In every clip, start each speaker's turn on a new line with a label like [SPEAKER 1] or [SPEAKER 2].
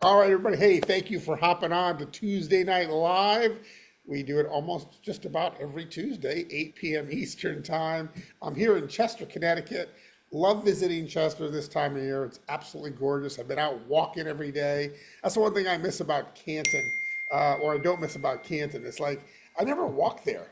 [SPEAKER 1] All right, everybody. Hey, thank you for hopping on to Tuesday Night Live. We do it almost just about every Tuesday, 8 p.m. Eastern Time. I'm here in Chester, Connecticut. Love visiting Chester this time of year. It's absolutely gorgeous. I've been out walking every day. That's the one thing I miss about Canton, or I don't miss about Canton. It's like I never walk there.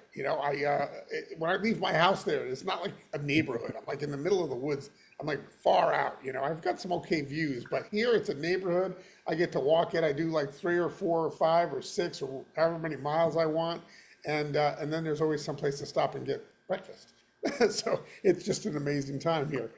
[SPEAKER 1] When I leave my house there, it's not like a neighborhood. I'm like in the middle of the woods. I'm like far out. I've got some okay views, but here it's a neighborhood. I get to walk it. I do like 3 or 4 or 5 or 6 or however many miles I want, and then there's always some place to stop and get breakfast. So it's just an amazing time here.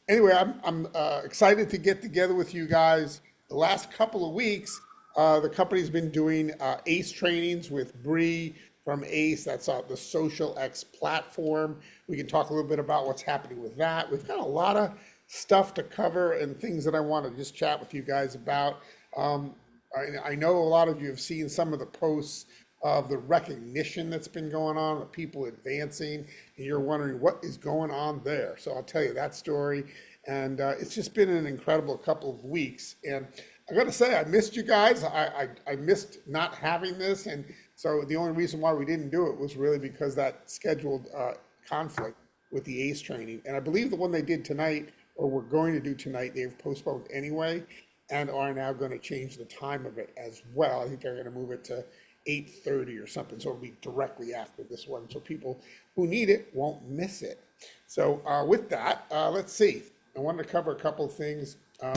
[SPEAKER 1] Anyway, I'm excited to get together with you guys. The last couple of weeks, the company's been doing ACE trainings with Bree from ACE. That's the Social X platform. We can talk a little bit about what's happening with that. We've got a lot of stuff to cover and things that I want to just chat with you guys about. I know a lot of you have seen some of the posts of the recognition that's been going on, the people advancing, and you're wondering what is going on there. So I'll tell you that story. And it's just been an incredible couple of weeks. And I got to say, I missed you guys. I missed not having this. And so the only reason why we didn't do it was really because that scheduled conflict with the ACE training. And I believe the one they did tonight, or we're going to do tonight, they've postponed anyway and are now going to change the time of it as well. I think they're going to move it to 8:30 or something. So it'll be directly after this one. So people who need it won't miss it. So with that, let's see. I wanted to cover a couple of things. I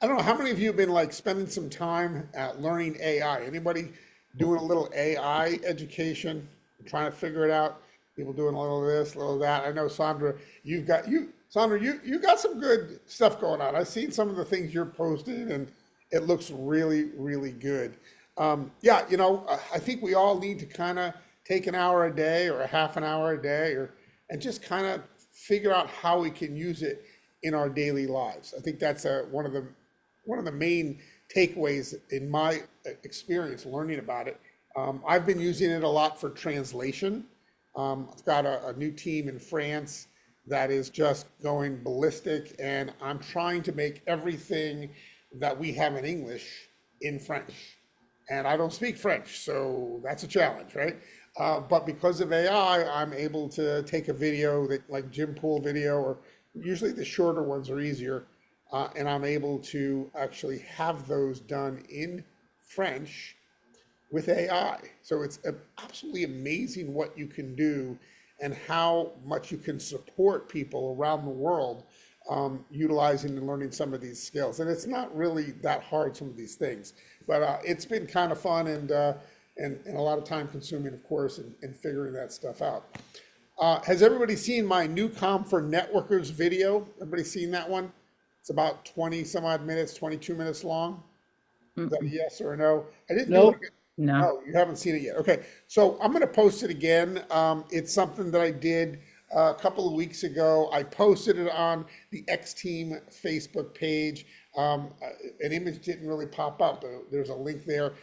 [SPEAKER 1] don't know, how many of you have been like spending some time at learning AI? Anybody doing a little AI education, trying to figure it out? People doing a little of this, a little of that. I know Sandra, Sandra, you got some good stuff going on. I've seen some of the things you're posting, and it looks really, really good. Yeah, I think we all need to kind of take an hour a day or a half an hour a day, and just kind of figure out how we can use it in our daily lives. I think that's one of the main takeaways in my experience learning about it. I've been using it a lot for translation. I've got a new team in France that is just going ballistic, and I'm trying to make everything that we have in English in French. And I don't speak French, so that's a challenge, right? But because of AI, I'm able to take a video that, like Jim Pool video, or usually the shorter ones are easier, and I'm able to actually have those done in French with AI. So it's absolutely amazing what you can do and how much you can support people around the world utilizing and learning some of these skills. And it's not really that hard, some of these things, but it's been kind of fun and a lot of time consuming, of course, in figuring that stuff out. Has everybody seen my NuCalm for Networkers video? Everybody seen that one? It's about 20 some odd minutes, 22 minutes long. Is that a
[SPEAKER 2] Mm-mm.
[SPEAKER 1] yes or a no? I didn't do it.
[SPEAKER 2] Nope. No.
[SPEAKER 1] Oh, you haven't seen it yet. Okay, so I'm going to post it again. It's something that I did a couple of weeks ago. I posted it on the X Team Facebook page. An image didn't really pop up, but there's a link there.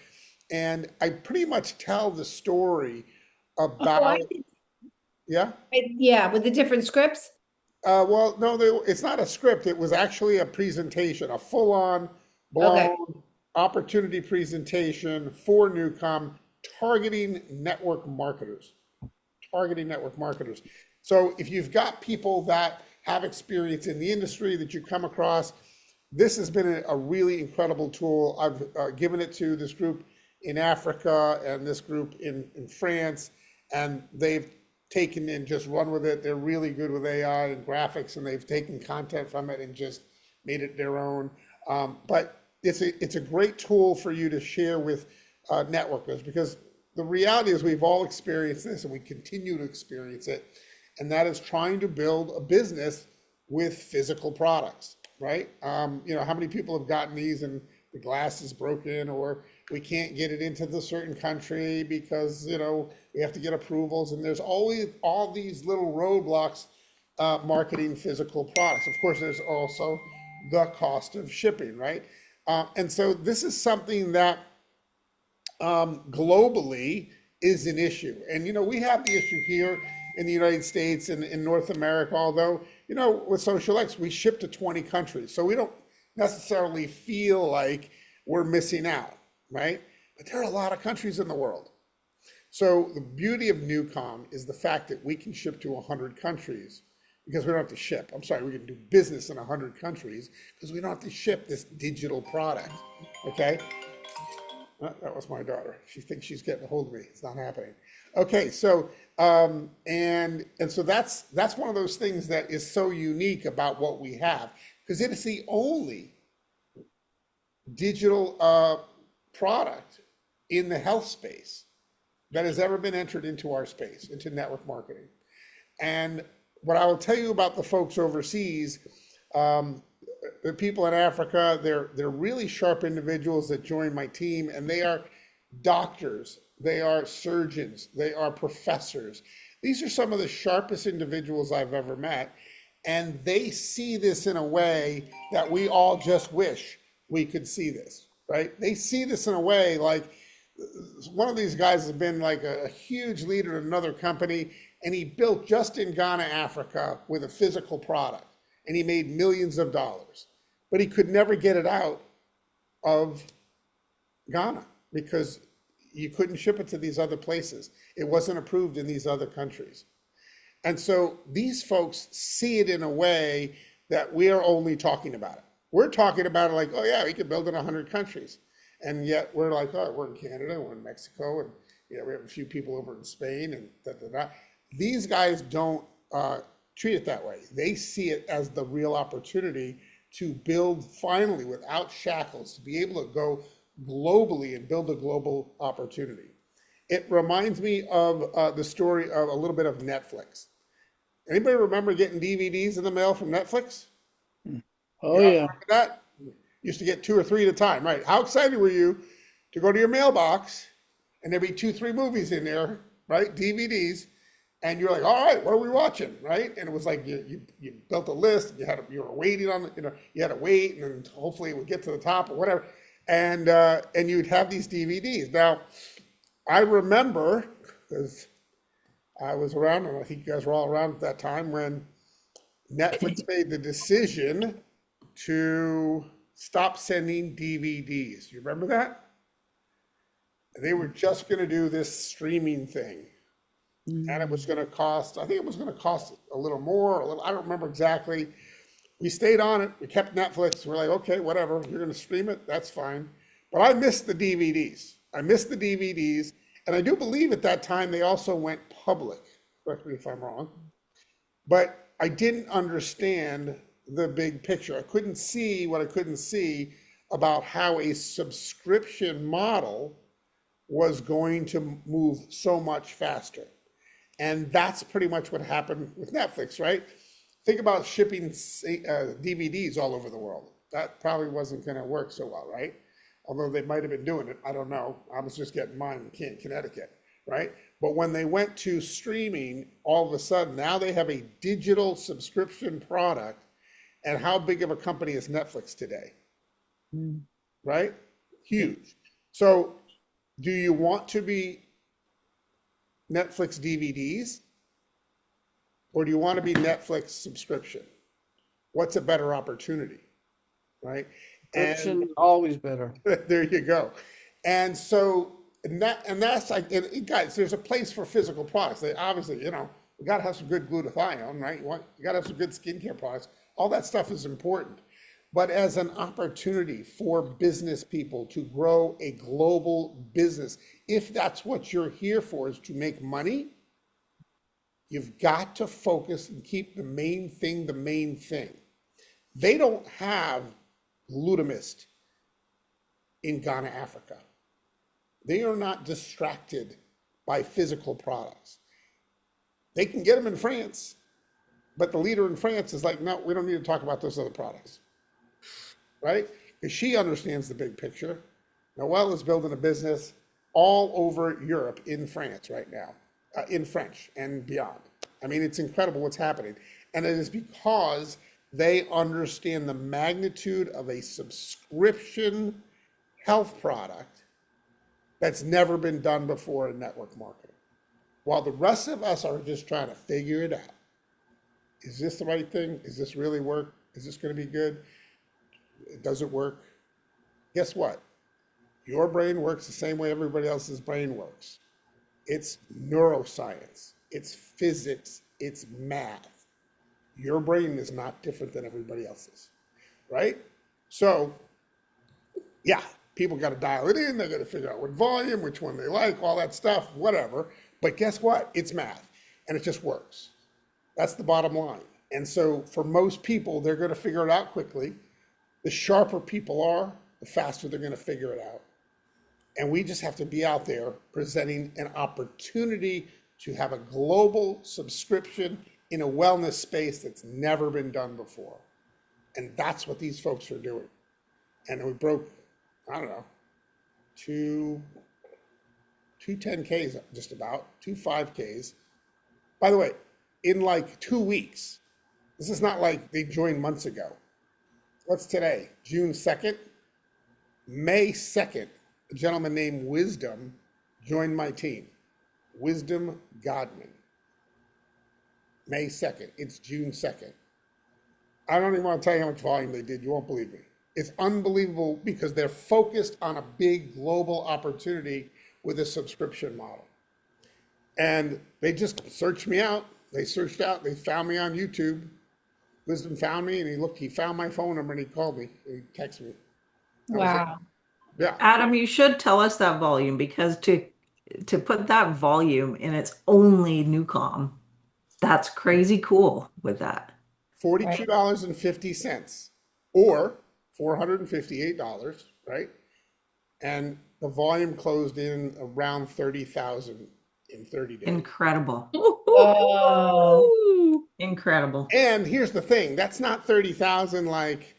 [SPEAKER 1] And I pretty much tell the story
[SPEAKER 2] Oh,
[SPEAKER 1] about, yeah?
[SPEAKER 2] yeah, with the different scripts.
[SPEAKER 1] Well, no, it's not a script. It was actually a presentation, a full-on,
[SPEAKER 2] Okay.
[SPEAKER 1] blown opportunity presentation for NuCalm targeting network marketers. Targeting network marketers. So if you've got people that have experience in the industry that you come across, this has been a really incredible tool. I've given it to this group in Africa and this group in France, and they've taken and just run with it. They're really good with AI and graphics, and they've taken content from it and just made it their own. But it's a great tool for you to share with networkers, because the reality is we've all experienced this and we continue to experience it, and that is trying to build a business with physical products, right? How many people have gotten these and the glass is broken, or we can't get it into the certain country because, we have to get approvals, and there's always all these little roadblocks marketing physical products. Of course, there's also the cost of shipping, right? And so this is something that globally is an issue. And, we have the issue here in the United States and in North America, although, with Social X, we ship to 20 countries. So we don't necessarily feel like we're missing out, right? But there are a lot of countries in the world. So the beauty of NuCalm is the fact that we can ship to 100 countries because we don't have to ship. I'm sorry, we can do business in 100 countries because we don't have to ship this digital product. Okay? That was my daughter. She thinks she's getting a hold of me. It's not happening. Okay, so and so that's one of those things that is so unique about what we have because it is the only digital product in the health space that has ever been entered into our space, into network marketing. And what I will tell you about the folks overseas, the people in Africa, they're really sharp individuals that join my team, and they are doctors, they are surgeons, they are professors. These are some of the sharpest individuals I've ever met, and they see this in a way that we all just wish we could see this, right? They see this in a way like one of these guys has been like a huge leader in another company, and he built just in Ghana, Africa, with a physical product, and he made millions of dollars, but he could never get it out of Ghana because you couldn't ship it to these other places. It wasn't approved in these other countries. And so these folks see it in a way that we are only talking about it. We're talking about it like, oh yeah, we could build in 100 countries. And yet we're like, oh, we're in Canada, we're in Mexico, and we have a few people over in Spain, and da, da, da. These guys don't treat it that way. They see it as the real opportunity to build finally without shackles, to be able to go globally and build a global opportunity. It reminds me of the story of a little bit of Netflix. Anybody remember getting DVDs in the mail from Netflix?
[SPEAKER 3] Oh
[SPEAKER 1] You all
[SPEAKER 3] yeah.
[SPEAKER 1] remember that? Used to get 2 or 3 at a time, right? How excited were you to go to your mailbox and there'd be 2, 3 movies in there, right? DVDs, and you're like, all right, what are we watching, right? And it was like you built a list, you were waiting on, you had to wait, and then hopefully it would get to the top or whatever, and you'd have these DVDs. Now, I remember because I was around, and I think you guys were all around at that time when Netflix made the decision to stop sending DVDs. You remember that? They were just going to do this streaming thing. And it was going to cost, I think it was going to cost a little more, I don't remember exactly. We stayed on it. We kept Netflix. We're like, okay, whatever. You're going to stream it. That's fine. But I missed the DVDs. I missed the DVDs. And I do believe at that time they also went public. Correct me if I'm wrong. But I didn't understand the big picture. I couldn't see what I couldn't see about how a subscription model was going to move so much faster. And that's pretty much what happened with Netflix, right? Think about shipping DVDs all over the world. That probably wasn't going to work so well, right? Although they might have been doing it. I don't know. I was just getting mine in Connecticut, right? But when they went to streaming, all of a sudden, now they have a digital subscription product. And how big of a company is Netflix today, right? Huge. So do you want to be Netflix DVDs, or do you want to be Netflix subscription? What's a better opportunity, right?
[SPEAKER 3] Subscription always better.
[SPEAKER 1] There you go. And so, that's like, and guys, there's a place for physical products. They obviously, we got to have some good glutathione, right? You got to have some good skincare products. All that stuff is important. But as an opportunity for business people to grow a global business, if that's what you're here for, is to make money, you've got to focus and keep the main thing the main thing. They don't have glutamist in Ghana, Africa. They are not distracted by physical products. They can get them in France, but the leader in France is like, no, we don't need to talk about those other products, right? Because she understands the big picture. Noelle is building a business all over Europe in France right now, in French and beyond. I mean, it's incredible what's happening. And it is because they understand the magnitude of a subscription health product that's never been done before in network marketing. While the rest of us are just trying to figure it out. Is this the right thing? Is this really work? Is this going to be good? It doesn't work. Guess what? Your brain works the same way everybody else's brain works. It's neuroscience, it's physics, it's math. Your brain is not different than everybody else's, right? So, yeah, people got to dial it in. They're going to figure out what volume, which one they like, all that stuff, whatever. But guess what? It's math, and it just works. That's the bottom line. And so, for most people, they're going to figure it out quickly. The sharper people are, the faster they're going to figure it out. And we just have to be out there presenting an opportunity to have a global subscription in a wellness space that's never been done before. And that's what these folks are doing. And we broke, I don't know, two 10Ks just about, two 5Ks. By the way, in like 2 weeks. This is not like they joined months ago. What's today? June 2nd? May 2nd, a gentleman named Wisdom joined my team. Wisdom Godman. May 2nd. It's June 2nd. I don't even want to tell you how much volume they did. You won't believe me. It's unbelievable because they're focused on a big global opportunity with a subscription model. And they just searched me out. They searched out. They found me on YouTube. Wisdom found me, and he found my phone number, and he called me. He texted me.
[SPEAKER 2] Wow.
[SPEAKER 1] Yeah.
[SPEAKER 4] Adam, you should tell us that volume because to put that volume and it's only NuCalm, that's crazy cool with that.
[SPEAKER 1] $42.50 or $458, right? And the volume closed in around 30,000 in 30 days.
[SPEAKER 4] Incredible.
[SPEAKER 2] Oh.
[SPEAKER 4] Incredible.
[SPEAKER 1] And here's the thing, that's not 30,000 like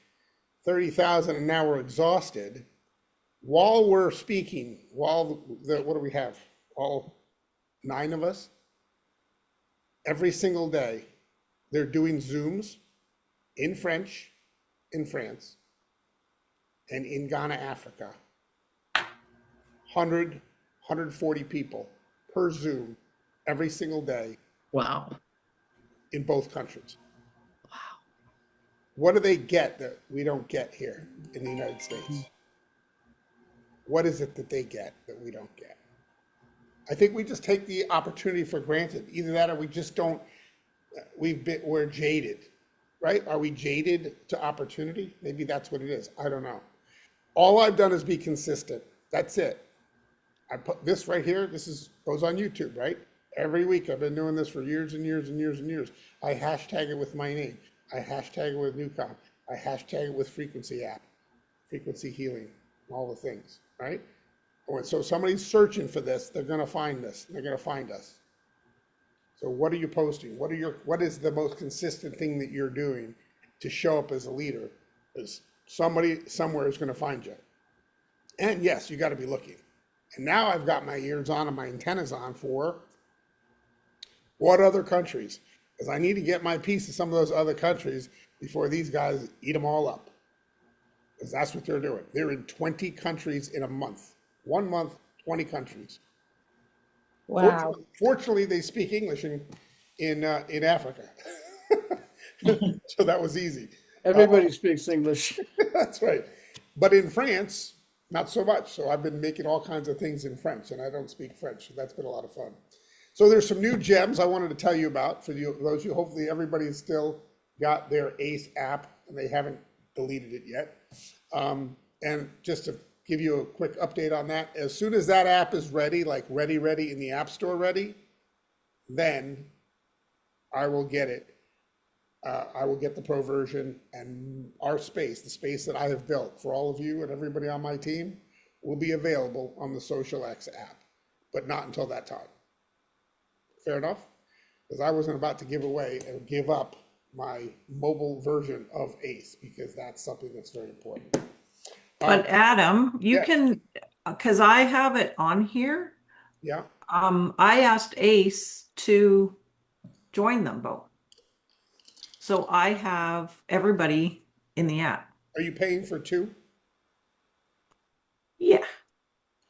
[SPEAKER 1] 30,000 and now we're exhausted. While we're speaking, what do we have? All 9 of us? Every single day, they're doing Zooms in French, in France, and in Ghana, Africa. 140 people per Zoom every single day
[SPEAKER 4] Wow.
[SPEAKER 1] in both countries. Wow. What do they get that we don't get here in the United States? What is it that they get that we don't get? I think we just take the opportunity for granted. Either that or we just don't, we're jaded, right? Are we jaded to opportunity? Maybe that's what it is. I don't know. All I've done is be consistent. That's it. I put this right here. Goes on YouTube, right? Every week I've been doing this for years and years and years and years. I hashtag it with my name. I hashtag it with NuCalm. I hashtag it with Frequency app, Frequency Healing, all the things, right? So somebody's searching for this, they're going to find this. They're going to find us. So what are you posting? What is the most consistent thing that you're doing to show up as a leader? Because somebody somewhere is going to find you. And yes, you got to be looking. And now I've got my ears on and my antennas on for what other countries? Because I need to get my piece of some of those other countries before these guys eat them all up. Because that's what they're doing. They're in 20 countries in a month. 1 month, 20 countries.
[SPEAKER 2] Wow.
[SPEAKER 1] Fortunately, they speak English in Africa. So that was easy.
[SPEAKER 3] Everybody speaks English.
[SPEAKER 1] That's right. But in France, not so much. So I've been making all kinds of things in French, and I don't speak French. So that's been a lot of fun. So there's some new gems I wanted to tell you about for those of you. Hopefully everybody's still got their ACE app and they haven't deleted it yet. And just to give you a quick update on that, as soon as that app is ready, like ready in the App Store ready, then I will get it. I will get the pro version, and our space, the space that I have built for all of you and everybody on my team, will be available on the SocialX app, but not until that time. Fair enough? Because I wasn't about to give away and give up my mobile version of ACE, because that's something that's very important.
[SPEAKER 4] But Adam, you
[SPEAKER 1] yes.
[SPEAKER 4] can, because I have it on here.
[SPEAKER 1] Yeah.
[SPEAKER 4] I asked Ace to join them both. So I have everybody in the app.
[SPEAKER 1] Are you paying for 2?
[SPEAKER 4] Yeah.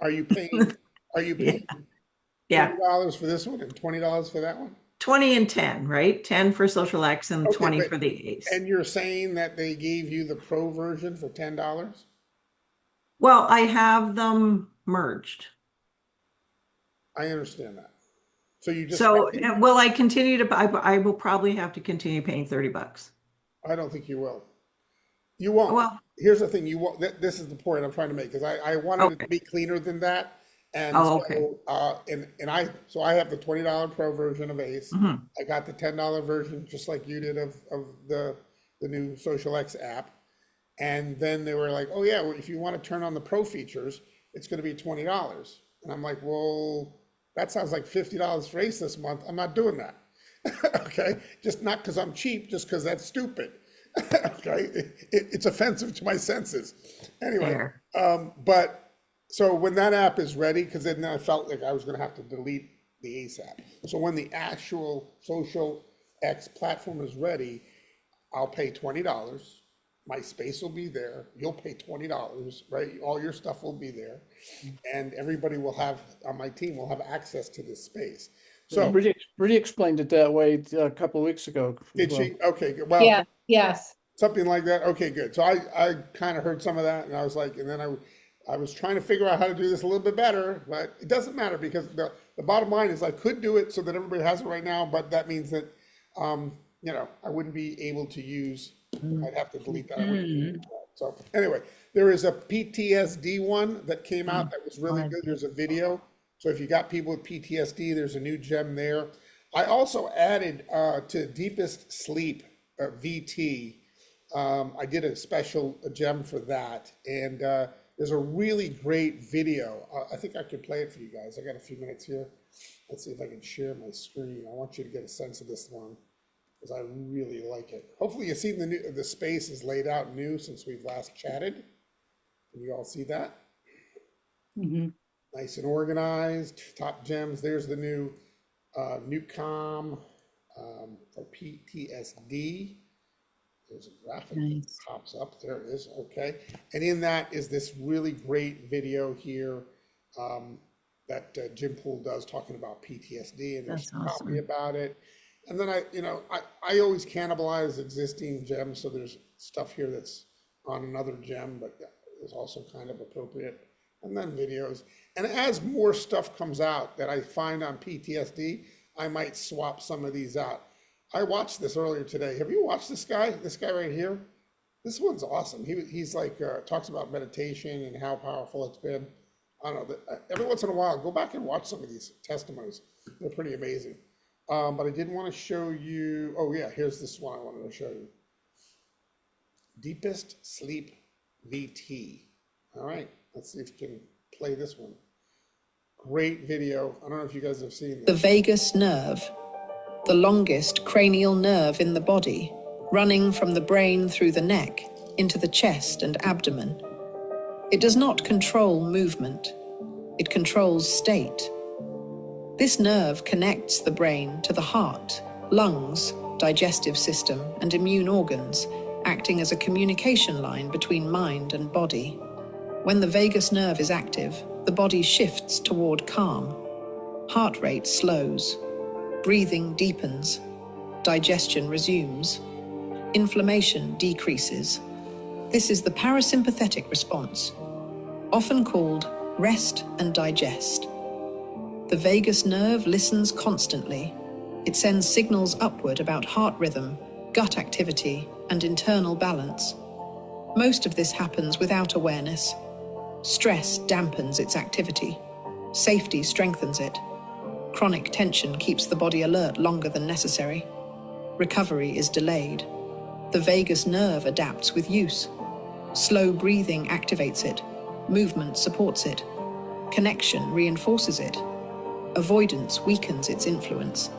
[SPEAKER 1] Are you paying
[SPEAKER 4] Yeah.
[SPEAKER 1] $20 for this one and $20 for that one?
[SPEAKER 4] 20 and 10, right? 10 for Social X and
[SPEAKER 1] Okay,
[SPEAKER 4] 20
[SPEAKER 1] but,
[SPEAKER 4] for the Ace.
[SPEAKER 1] and you're saying that they gave you the pro version for $10?
[SPEAKER 4] Well, I have them merged.
[SPEAKER 1] I understand that. So you just,
[SPEAKER 4] So will I continue to, I will probably have to continue paying $30.
[SPEAKER 1] I don't think you will. You won't.
[SPEAKER 4] Well,
[SPEAKER 1] Here's the thing, you won't, this is the point I'm trying to make, because I wanted it to
[SPEAKER 4] okay.
[SPEAKER 1] be cleaner than that. And
[SPEAKER 4] Oh, okay.
[SPEAKER 1] so, so I have the $20 pro version of Ace.
[SPEAKER 4] Mhm.
[SPEAKER 1] I got the $10 version, just like you did of the new Social X app. And then they were like, oh yeah, well, if you want to turn on the pro features, it's going to be $20. And I'm like, well, that sounds like $50 for Ace this month. I'm not doing that. Okay, just not because I'm cheap, just because that's stupid. Okay, it's offensive to my senses. Anyway,
[SPEAKER 4] Fair.
[SPEAKER 1] but so when that app is ready, because then I felt like I was going to have to delete the Ace app. So when the actual Social X platform is ready, I'll pay $20. My space will be there. You'll pay $20, right? All your stuff will be there, and everybody will have on my team will have access to this space. So
[SPEAKER 3] Brittany explained it that way a couple of weeks ago. as
[SPEAKER 1] did
[SPEAKER 3] well.
[SPEAKER 1] she? Okay, good. Well,
[SPEAKER 2] Yeah, yes.
[SPEAKER 1] something like that. Okay, good. So I kind of heard some of that, and I was like, and then I was trying to figure out how to do this a little bit better, but it doesn't matter because the bottom line is I could do it so that everybody has it right now, but that means that I wouldn't be able to use. I'd have to delete that. I wouldn't be able to do that. So anyway, there is a PTSD one that came out that was really good. There's a video. So if you got people with PTSD, there's a new gem there. I also added to Deepest Sleep VT. I did a special gem for that, and there's a really great video. I think I could play it for you guys. I got a few minutes here. Let's see if I can share my screen. I want you to get a sense of this one because I really like it. Hopefully you've seen the space is laid out new since we've last chatted. Can you all see that?
[SPEAKER 2] Mm-hmm.
[SPEAKER 1] Nice and organized, top gems. There's the new NuCalm for PTSD. There's a graphic that pops up. There it is. Okay. And in that is this really great video here that Jim Poole does talking about PTSD, and there's
[SPEAKER 4] That's
[SPEAKER 1] a copy
[SPEAKER 4] awesome.
[SPEAKER 1] about it. And then I always cannibalize existing gems, so there's stuff here that's on another gem, but is also kind of appropriate. And then videos. And as more stuff comes out that I find on PTSD, I might swap some of these out. I watched this earlier today. Have you watched this guy? This guy right here? This one's awesome. He's like, talks about meditation and how powerful it's been. I don't know, every once in a while, go back and watch some of these testimonies. They're pretty amazing. But I did want to show you, oh yeah, here's this one I wanted to show you. Deepest Sleep VT. All right, let's see if you can play this one. Great video. I don't know if you guys have seen this.
[SPEAKER 5] The vagus nerve, the longest cranial nerve in the body, running from the brain through the neck into the chest and abdomen. It does not control movement. It controls state. This nerve connects the brain to the heart, lungs, digestive system, and immune organs, acting as a communication line between mind and body. When the vagus nerve is active, the body shifts toward calm. Heart rate slows. Breathing deepens. Digestion resumes. Inflammation decreases. This is the parasympathetic response, often called rest and digest. The vagus nerve listens constantly. It sends signals upward about heart rhythm, gut activity, and internal balance. Most of this happens without awareness. Stress dampens its activity. Safety strengthens it. Chronic tension keeps the body alert longer than necessary. Recovery is delayed. The vagus nerve adapts with use. Slow breathing activates it. Movement supports it. Connection reinforces it. Avoidance weakens its influence.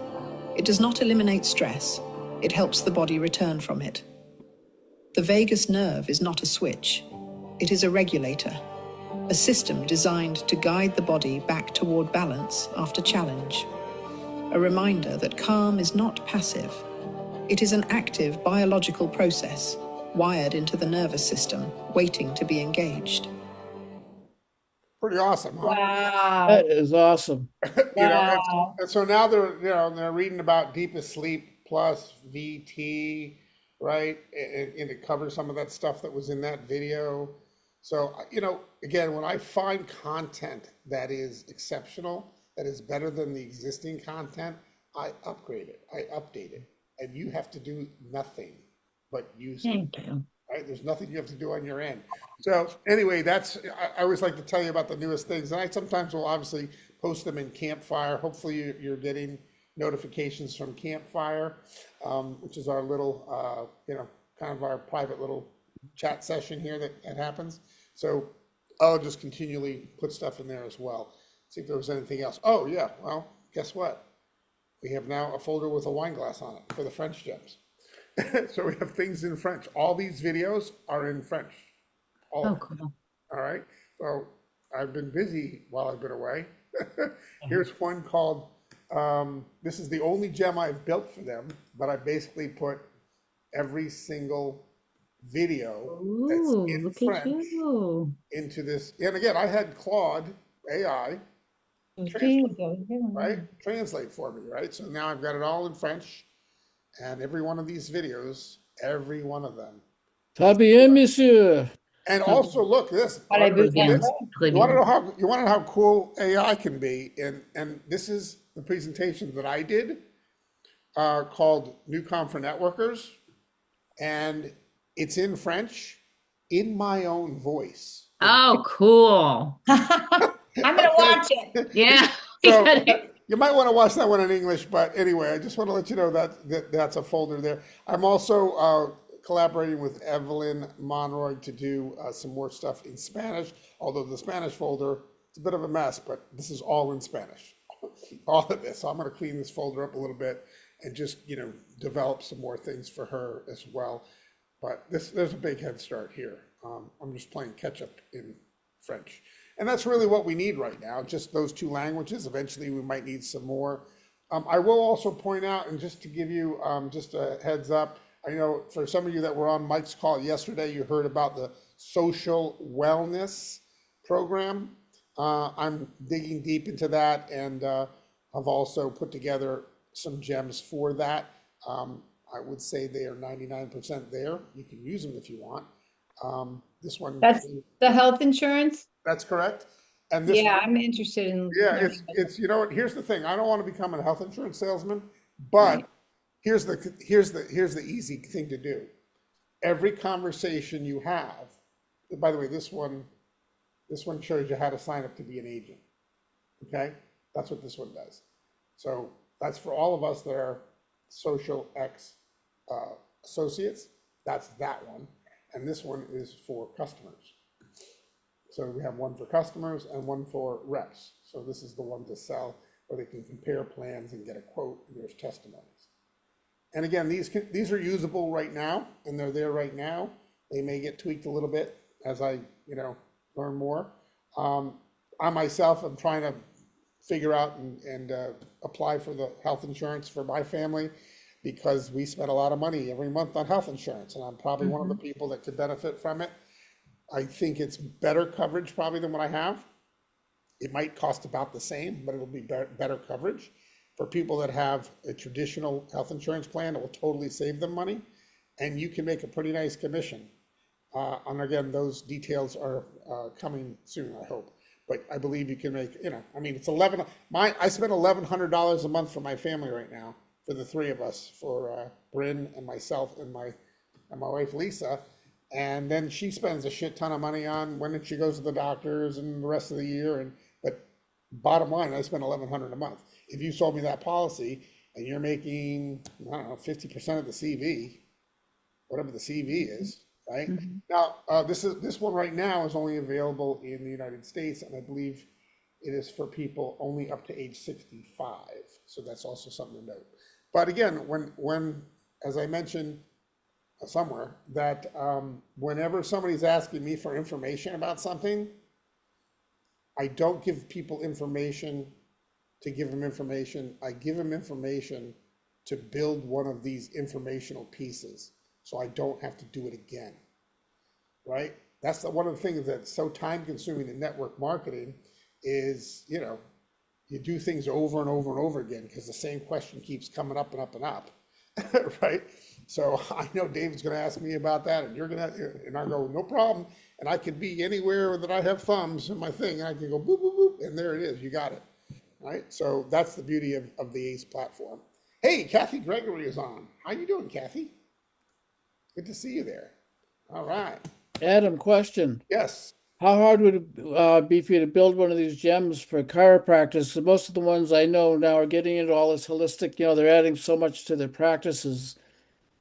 [SPEAKER 5] It does not eliminate stress. It helps the body return from it. The vagus nerve is not a switch. It is a regulator, a system designed to guide the body back toward balance after challenge. A reminder that calm is not passive. It is an active biological process wired into the nervous system, waiting to be engaged.
[SPEAKER 1] Pretty awesome, huh?
[SPEAKER 2] Wow.
[SPEAKER 3] That is awesome.
[SPEAKER 1] You know,
[SPEAKER 2] Wow.
[SPEAKER 1] and so now they're reading about deepest sleep plus VT, right? And it covers some of that stuff that was in that video. So, again, when I find content that is exceptional, that is better than the existing content, I upgrade it, I update it, and you have to do nothing but use it.
[SPEAKER 2] Thank you.
[SPEAKER 1] Right? There's nothing you have to do on your end. So anyway, I always like to tell you about the newest things. And I sometimes will obviously post them in Campfire. Hopefully you're getting notifications from Campfire, which is our little, kind of our private little chat session here that happens. So I'll just continually put stuff in there as well. See if there was anything else. Oh yeah, well, guess what? We have now a folder with a wine glass on it for the French gems. So we have things in French. All these videos are in French. All
[SPEAKER 2] Oh,
[SPEAKER 1] of them.
[SPEAKER 2] cool.
[SPEAKER 1] All right. So I've been busy while I've been away. Here's one called, this is the only gem I've built for them, but I basically put every single video that's
[SPEAKER 2] Ooh,
[SPEAKER 1] in
[SPEAKER 2] look at
[SPEAKER 1] French
[SPEAKER 2] you.
[SPEAKER 1] into this. And again, I had Claude AI, right? Translate for me, right? So now I've got it all in French. And every one of these videos, every one of them.
[SPEAKER 3] Très bien, monsieur.
[SPEAKER 1] And also look this.
[SPEAKER 2] Parlez-vous
[SPEAKER 1] This.
[SPEAKER 2] français?
[SPEAKER 4] Très
[SPEAKER 1] You want to know
[SPEAKER 4] bien.
[SPEAKER 1] how cool AI can be, and this is the presentation that I did called NuCalm for Networkers, and it's in French, in my own voice.
[SPEAKER 4] Oh, cool.
[SPEAKER 2] I'm gonna watch it.
[SPEAKER 4] Yeah.
[SPEAKER 1] So you might want to watch that one in English, but anyway, I just want to let you know that's a folder there. I'm also collaborating with Evelyn Monroy to do some more stuff in Spanish, although the Spanish folder, it's a bit of a mess, but this is all in Spanish, all of this. So I'm going to clean this folder up a little bit and just, develop some more things for her as well. But there's a big head start here. I'm just playing catch up in French. And that's really what we need right now, just those two languages. Eventually, we might need some more. I will also point out, and just to give you just a heads up, I know for some of you that were on Mike's call yesterday, you heard about the social wellness program. I'm digging deep into that, and I've also put together some gems for that. I would say they are 99% there. You can use them if you want. This one.
[SPEAKER 2] That's the health insurance?
[SPEAKER 1] That's correct. And this
[SPEAKER 2] Yeah,
[SPEAKER 1] one,
[SPEAKER 2] I'm interested in
[SPEAKER 1] yeah,
[SPEAKER 2] learning about
[SPEAKER 1] it's you know what, here's the thing. I don't want to become a health insurance salesman, but here's the easy thing to do. Every conversation you have, by the way, this one shows you how to sign up to be an agent. Okay? That's what this one does. So that's for all of us that are social X associates. That's that one. And this one is for customers. So we have one for customers and one for reps. So this is the one to sell where they can compare plans and get a quote, and there's testimonies. And again, these are usable right now, and they're there right now. They may get tweaked a little bit as I learn more. I myself am trying to figure out and apply for the health insurance for my family, because we spend a lot of money every month on health insurance, and I'm probably one of the people that could benefit from it. I think it's better coverage probably than what I have. It might cost about the same, but it'll be better coverage. For people that have a traditional health insurance plan, it will totally save them money, and you can make a pretty nice commission. And again, those details are coming soon, I hope. But I believe you can make, it's I spend $1,100 a month for my family right now, for the three of us, for Bryn and myself and my wife Lisa. And then she spends a shit ton of money on when she goes to the doctors and the rest of the year. But bottom line, I spend $1,100 a month. If you sold me that policy and you're making, I don't know, 50% of the CV, whatever the CV is, right? Now, this one right now is only available in the United States, and I believe it is for people only up to age 65. So that's also something to note. But again, when as I mentioned somewhere, that whenever somebody's asking me for information about something, I don't give people information to give them information. I give them information to build one of these informational pieces, so I don't have to do it again, right? That's one of the things that's so time consuming in network marketing is, you do things over and over and over again because the same question keeps coming up and up and up, right? So I know David's going to ask me about that, and and I go, no problem. And I could be anywhere that I have thumbs in my thing, and I can go boop, boop, boop, and there it is. You got it, right? So that's the beauty of the ACE platform. Hey, Kathy Gregory is on. How you doing, Kathy? Good to see you there. All right.
[SPEAKER 3] Adam, question.
[SPEAKER 1] Yes.
[SPEAKER 3] How hard would it be for you to build one of these gems for chiropractors? Most of the ones I know now are getting into all this holistic, they're adding so much to their practices.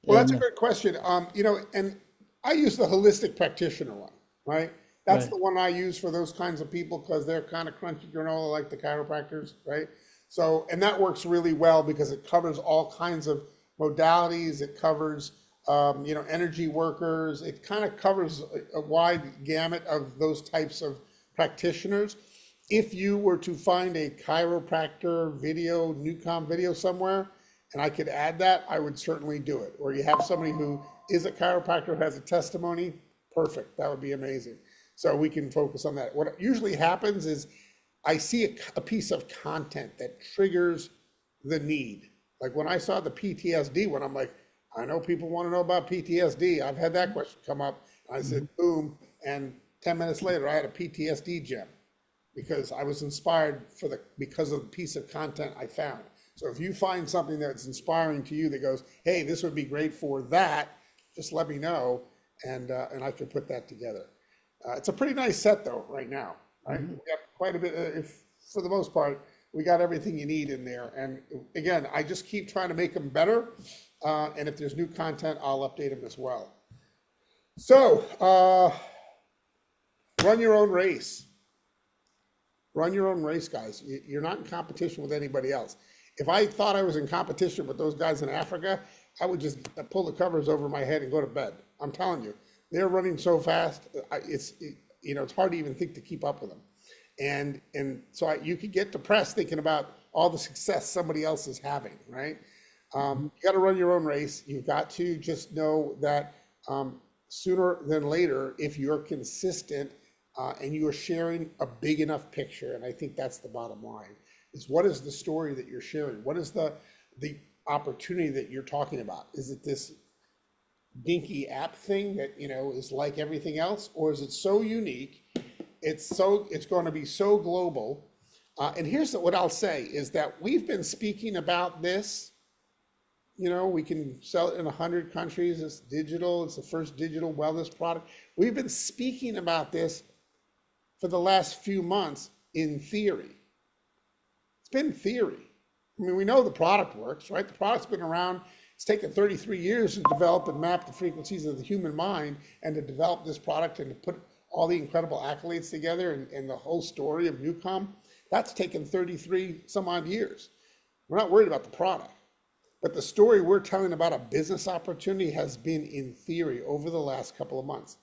[SPEAKER 1] Well, that's a
[SPEAKER 3] And
[SPEAKER 1] good question. And I use the holistic practitioner one, right? That's
[SPEAKER 3] right,
[SPEAKER 1] the one I use for those kinds of people because they're kind of crunchy granola like the chiropractors, right? So, and that works really well because it covers all kinds of modalities. It covers, energy workers. It kind of covers a wide gamut of those types of practitioners. If you were to find a chiropractor video, NuCalm video somewhere, and I could add that, I would certainly do it. Or you have somebody who is a chiropractor, has a testimony, perfect. That would be amazing. So we can focus on that. What usually happens is I see a piece of content that triggers the need. Like when I saw the PTSD one, I'm like, I know people want to know about PTSD. I've had that question come up. I said, boom. And 10 minutes later, I had a PTSD gem because I was inspired because of the piece of content I found. So if you find something that's inspiring to you that goes, hey, this would be great for that, just let me know, and I can put that together. It's a pretty nice set though right now, right? We got quite a bit. For the most part, we got everything you need in there. And again, I just keep trying to make them better. And if there's new content, I'll update them as well. So run your own race. Run your own race, guys. You're not in competition with anybody else. If I thought I was in competition with those guys in Africa, I would just pull the covers over my head and go to bed. I'm telling you, they're running so fast. It's hard to even think to keep up with them. And so you could get depressed thinking about all the success somebody else is having, right? You got to run your own race. You've got to just know that sooner than later, if you're consistent and you are sharing a big enough picture, and I think that's the bottom line, is what is the story that you're sharing? What is the opportunity that you're talking about? Is it this dinky app thing that is like everything else, or is it so unique? It's going to be so global. And here's what I'll say is that we've been speaking about this. We can sell it in 100 countries. It's digital. It's the first digital wellness product. We've been speaking about this for the last few months in theory. It's been theory. I mean, we know the product works, right? The product's been around. It's taken 33 years to develop and map the frequencies of the human mind and to develop this product and to put all the incredible accolades together and the whole story of NuCalm. That's taken 33 some odd years. We're not worried about the product. But the story we're telling about a business opportunity has been in theory over the last couple of months.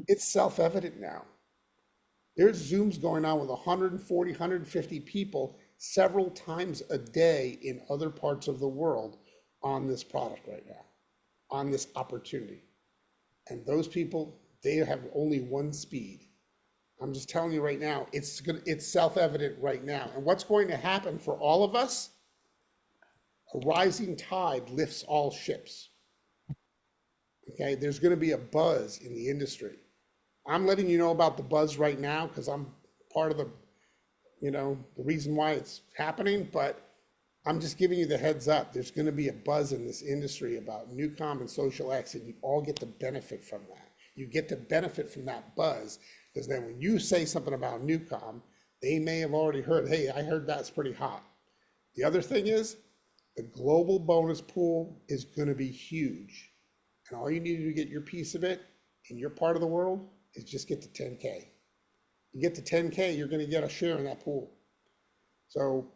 [SPEAKER 1] It's self-evident now. There's Zooms going on with 140, 150 people several times a day in other parts of the world on this product right now, on this opportunity. And those people, they have only one speed. I'm just telling you right now, it's self-evident right now. And what's going to happen for all of us? A rising tide lifts all ships. Okay, there's going to be a buzz in the industry. I'm letting you know about the buzz right now because I'm part of the reason why it's happening, but I'm just giving you the heads up. There's going to be a buzz in this industry about NuCalm and Social X, and you all get to benefit from that. You get to benefit from that buzz because then when you say something about NuCalm, they may have already heard, hey, I heard that's pretty hot. The other thing is, the global bonus pool is going to be huge. And all you need to get your piece of it in your part of the world is just get to 10K. You get to 10K, you're going to get a share in that pool. So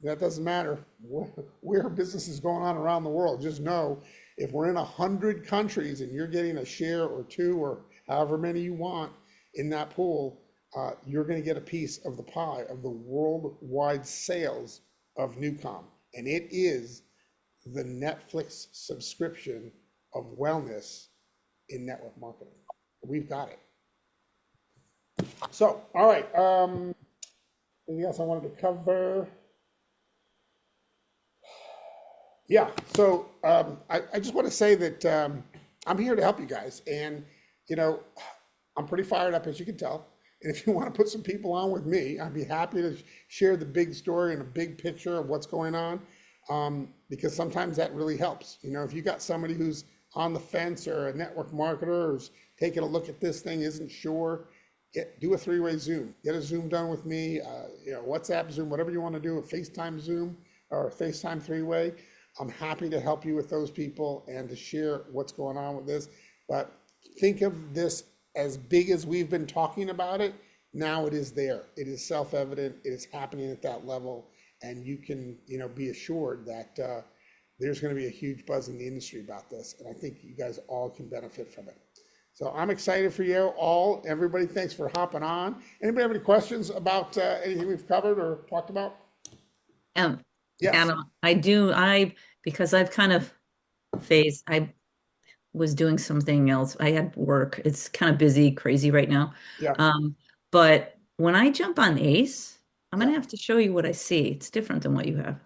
[SPEAKER 1] that doesn't matter where business is going on around the world. Just know if we're in 100 countries and you're getting a share or two or however many you want in that pool, you're going to get a piece of the pie of the worldwide sales of NuCalm. And it is the Netflix subscription of wellness in network marketing. We've got it. So, all right, anything else I wanted to cover? Yeah, so I just want to say that I'm here to help you guys. And, you know, I'm pretty fired up, as you can tell. And if you want to put some people on with me, I'd be happy to share the big story and a big picture of what's going on, because sometimes that really helps. You know, if you got somebody who's on the fence or a network marketer who's taking a look at this thing, isn't sure, do a three-way Zoom. Get a Zoom done with me, you know, WhatsApp Zoom, whatever you want to do, a FaceTime Zoom or a FaceTime three-way. I'm happy to help you with those people and to share what's going on with this. But think of this as big as we've been talking about it. Now it is there. It is self-evident. It is happening at that level. And you can, you know, be assured that there's going to be a huge buzz in the industry about this. And I think you guys all can benefit from it. So I'm excited for you all. Everybody, thanks for hopping on. Anybody have any questions about anything we've covered or talked about? Yes.
[SPEAKER 6] Adam, because I've kind of I was doing something else. I had work. It's kind of busy, crazy right now.
[SPEAKER 1] Yeah.
[SPEAKER 6] But when I jump on ACE, I'm
[SPEAKER 1] Yeah.
[SPEAKER 6] gonna have to show you what I see. It's different than what you have.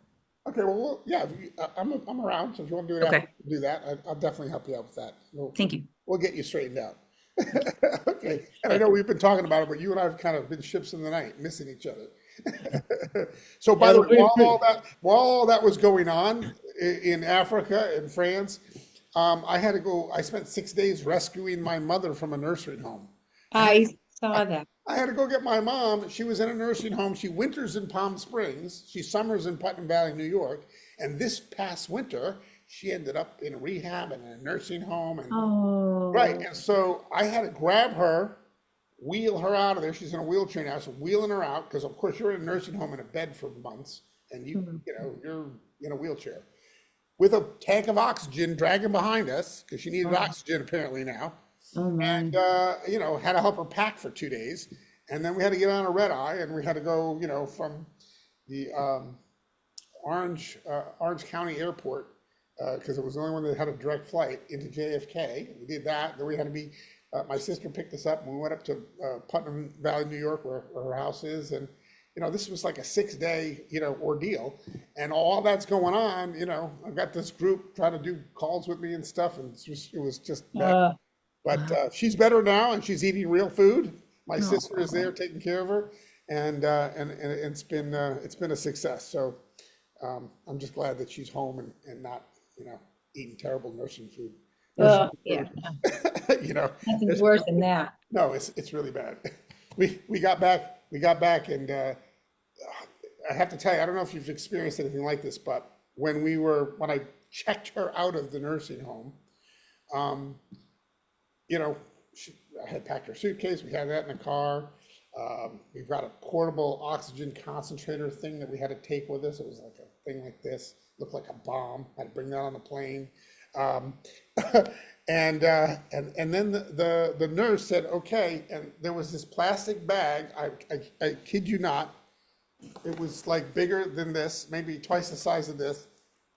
[SPEAKER 1] Okay, well, yeah, I'm around, so if you want to do it
[SPEAKER 6] Okay.
[SPEAKER 1] after, do that. I'll definitely help you out with that.
[SPEAKER 6] Thank you.
[SPEAKER 1] We'll get you straightened out. Okay, and I know we've been talking about it, but you and I have kind of been ships in the night, missing each other. So by the way, while all that was going on in Africa and France, I had to go, I spent 6 days rescuing my mother from a nursing home.
[SPEAKER 2] I saw that.
[SPEAKER 1] I had to go get my mom. She was in a nursing home. She winters in Palm Springs. She summers in Putnam Valley, New York. And this past winter, she ended up in a rehab and in a nursing home. And
[SPEAKER 2] Oh.
[SPEAKER 1] right. And so I had to grab her, wheel her out of there. She's in a wheelchair now. So wheeling her out, because of course you're in a nursing home in a bed for months, and you know, you're in a wheelchair with a tank of oxygen dragging behind us because she needed oxygen apparently now.
[SPEAKER 2] Oh my.
[SPEAKER 1] And, you know, had to help her pack for 2 days. And then we had to get on a red eye and we had to go, you know, from the Orange County Airport, because it was the only one that had a direct flight into JFK. We did that. Then we had to be, my sister picked us up and we went up to Putnam Valley, New York, where her house is. And, you know, this was like a 6-day, you know, ordeal. And all that's going on, you know, I've got this group trying to do calls with me and stuff. And it was just, but she's better now and she's eating real food. My sister is there taking care of her, and it's been a success. So I'm just glad that she's home and not, you know, eating terrible nursing food.
[SPEAKER 2] Oh, yeah.
[SPEAKER 1] You know,
[SPEAKER 2] Nothing's worse than that.
[SPEAKER 1] no, it's really bad. We got back, and I have to tell you, I don't know if you've experienced anything like this, but when I checked her out of the nursing home, you know, I had packed her suitcase. We had that in the car. We've got a portable oxygen concentrator thing that we had to take with us. It was like a thing like this, looked like a bomb. Had to bring that on the plane. And then the nurse said, okay. And there was this plastic bag. I kid you not. It was like bigger than this, maybe twice the size of this.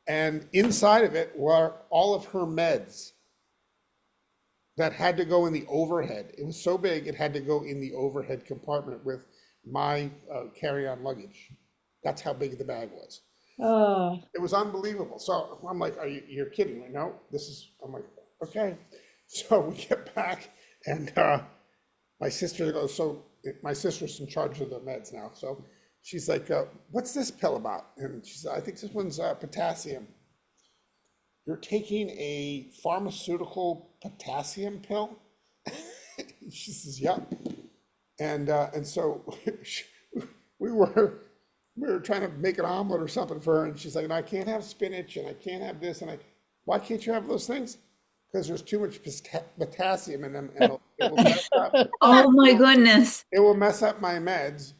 [SPEAKER 1] And inside of it were all of her meds that had to go in the overhead. It was so big, it had to go in the overhead compartment with my carry-on luggage. That's how big the bag was.
[SPEAKER 2] Oh.
[SPEAKER 1] It was unbelievable. So I'm like, you're kidding me? No, I'm like, okay. So we get back and my sister goes, so my sister's in charge of the meds now. So she's like, what's this pill about? And she said, I think this one's potassium. You're taking a pharmaceutical potassium pill? She says, yep. And so we were trying to make an omelet or something for her, and she's like, no, I can't have spinach, and I can't have this, and why can't you have those things? Because there's too much potassium in them, and it will mess up.
[SPEAKER 6] Oh my goodness.
[SPEAKER 1] It will mess up my meds.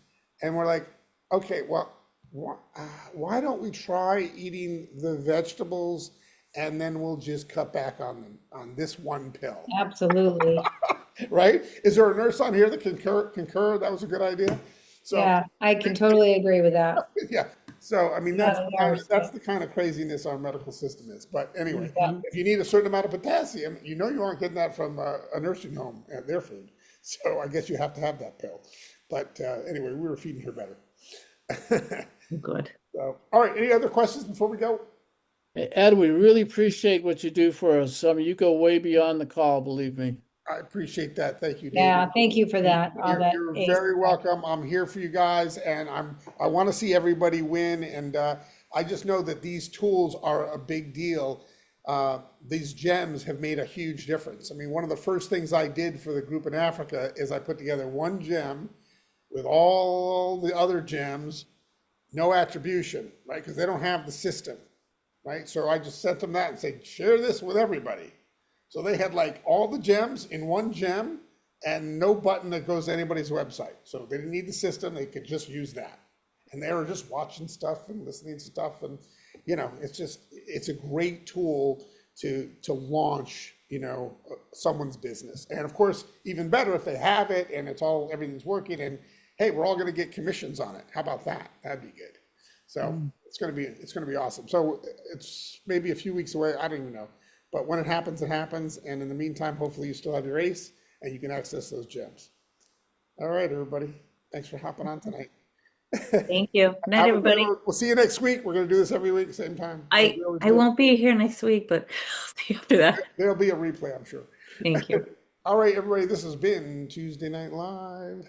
[SPEAKER 1] And we're like, okay, well, why don't we try eating the vegetables, and then we'll just cut back on them, on this one pill.
[SPEAKER 2] Absolutely.
[SPEAKER 1] Right? Is there a nurse on here that concur that was a good idea? So,
[SPEAKER 2] Yeah, I can totally agree with that.
[SPEAKER 1] yeah. So, I mean,
[SPEAKER 2] Yeah,
[SPEAKER 1] that's the kind of craziness our medical system is. But anyway,
[SPEAKER 2] Yeah.
[SPEAKER 1] if you need a certain amount of potassium, you know you aren't getting that from a nursing home and their food. So I guess you have to have that pill. But anyway, we were feeding her better.
[SPEAKER 6] Good.
[SPEAKER 1] So, all right, any other questions before we go?
[SPEAKER 3] Ed, we really appreciate what you do for us. You go way beyond the call, believe me.
[SPEAKER 1] I appreciate that. Thank you, David.
[SPEAKER 2] Yeah, thank you for that. All that.
[SPEAKER 1] You're
[SPEAKER 2] ace
[SPEAKER 1] very
[SPEAKER 2] stuff.
[SPEAKER 1] welcome. I'm here for you guys, and I want to see everybody win. And I just know that these tools are a big deal. These gems have made a huge difference. I mean, one of the first things I did for the group in Africa is I put together one gem with all the other gems, no attribution, right? Because they don't have the system, right? So I just sent them that and said, share this with everybody. So they had like all the gems in one gem and no button that goes to anybody's website. So they didn't need the system, they could just use that. And they were just watching stuff and listening to stuff. And, you know, it's a great tool to launch, you know, someone's business. And of course, even better if they have it and everything's working and hey, we're all going to get commissions on it. How about that? That'd be good. So it's going to be awesome. So it's maybe a few weeks away. I don't even know. But when it happens, it happens. And in the meantime, hopefully you still have your ace and you can access those gems. All right, everybody. Thanks for hopping on tonight.
[SPEAKER 6] Thank you. Good night, everybody.
[SPEAKER 1] We'll see you next week. We're going to do this every week, same time.
[SPEAKER 6] I won't be here next week, but I'll see you after that.
[SPEAKER 1] There'll be a replay, I'm sure.
[SPEAKER 6] Thank you.
[SPEAKER 1] All right, everybody. This has been Tuesday Night Live.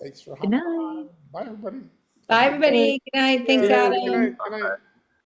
[SPEAKER 1] Thanks for
[SPEAKER 6] Good
[SPEAKER 1] hopping on.
[SPEAKER 6] night.
[SPEAKER 1] Bye, everybody.
[SPEAKER 2] Bye, everybody. Good night. Thanks,
[SPEAKER 1] Yeah,
[SPEAKER 2] Adam.
[SPEAKER 1] good night. Good night.